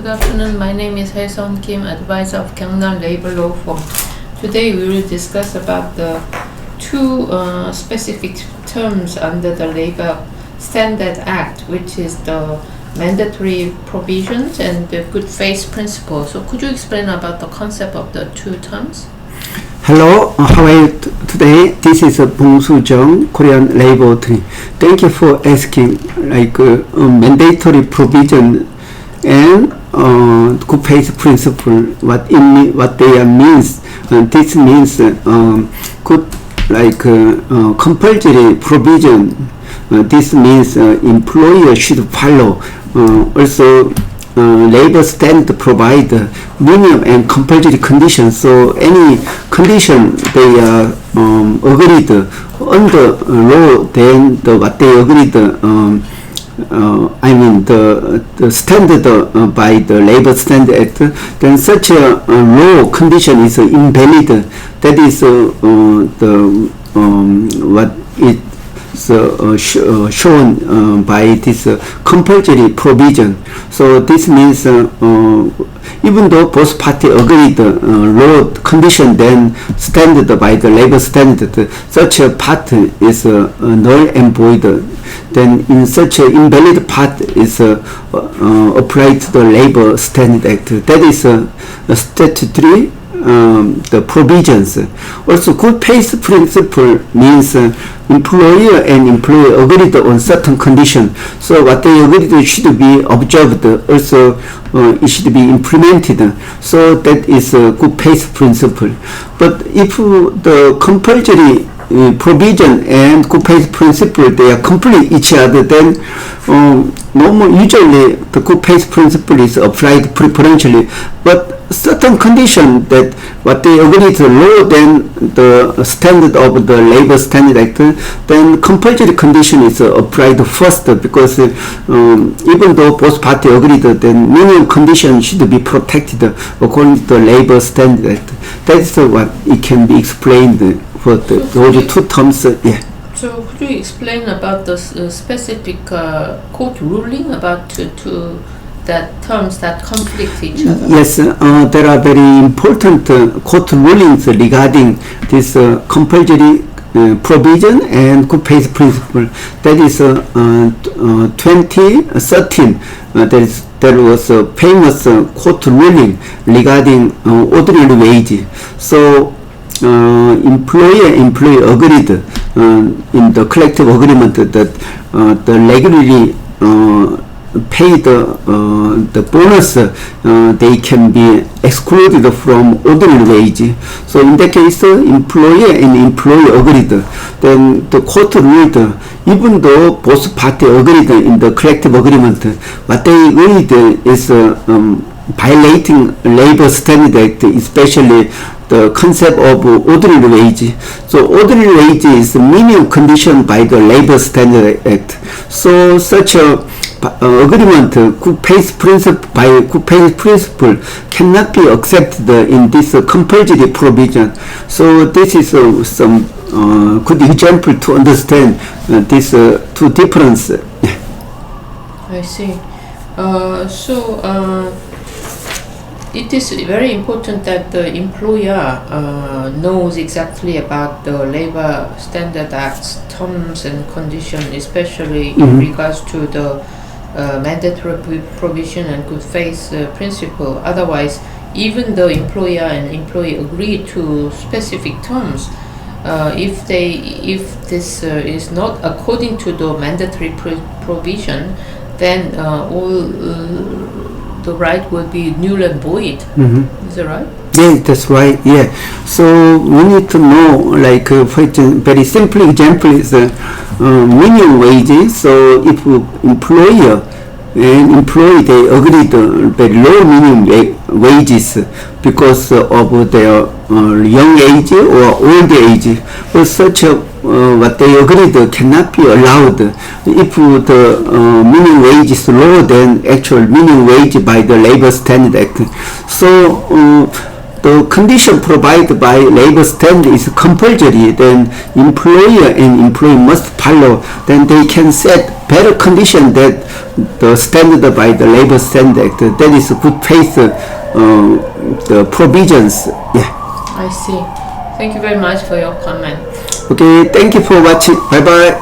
Good afternoon. My name is Hae-Sun Kim, advisor of Gangnam Labor Law Firm. Today we will discuss about the two specific terms under the Labor Standard Act, which is the mandatory provisions and the good faith principle. So could you explain about the concept of the two terms? Hello, how are you today? This is Bong Soo Jung, Korean Labor Attorney. Thank you for asking mandatory provision and good faith principle. What they means? This means compulsory provision. This means employer should follow. Also, labor standard provide minimum and compulsory conditions. So any condition they agreed under law, then what they agreed, the standard by the Labor Standard Act, then such a law condition is invalid. That is what it shown by this compulsory provision. So this means even though both parties agreed law condition then standard by the labor standard, such a part is null and void. Then in such an invalid part is applied to the Labor Standard Act. That is statutory the provisions. Also, good faith principle means employer and employee agreed on certain condition. So what they agreed should be observed. Also, it should be implemented. So that is a good faith principle. But if the compulsory provision and good faith principle they are complete each other, then usually the good faith principle is applied preferentially. But certain condition that what they agreed to lower than the standard of the Labor Standard Act, then compulsory condition is applied first, because even though both parties agreed, then minimum condition should be protected according to the Labor Standard Act. That's what it can be explained for those two terms. Yeah. So could you explain about the specific court ruling about two that terms that conflict each other? Yes, there are very important court rulings regarding this compulsory provision and good faith principle. That is 2013. There was a famous court ruling regarding ordinary wage. So employer and employee agreed in the collective agreement that the regularly paid the bonus they can be excluded from ordinary wage. So in that case, employer and employee agreed. Then the court ruled, even though both parties agreed in the collective agreement, what they agreed is violating Labor Standard Act, especially the concept of ordinary wage. So ordinary wage is minimum condition by the Labor Standard Act. So such a agreement, good faith principle cannot be accepted in this compulsory provision. So this is some good example to understand these two differences. I see. It is very important that the employer knows exactly about the Labor Standard Act's terms and conditions, especially in regards to the mandatory provision and good faith principle. Otherwise, even though employer and employee agree to specific terms, if this is not according to the mandatory provision, then all the right will be null and void. Is that right? Yeah, that's right. Yeah. So we need to know, for example, very simple example is minimum wages. So if employer and employee they agreed very low minimum wages because of their young age or old age, but such a what they agreed cannot be allowed if the minimum wage is lower than actual minimum wage by the Labor Standard Act. So the condition provided by labor standard is compulsory, then employer and employee must follow, then they can set better condition that the standard by the labor standard. That is good faith the provisions. Yeah. I see. Thank you very much for your comment. Okay, thank you for watching. Bye bye.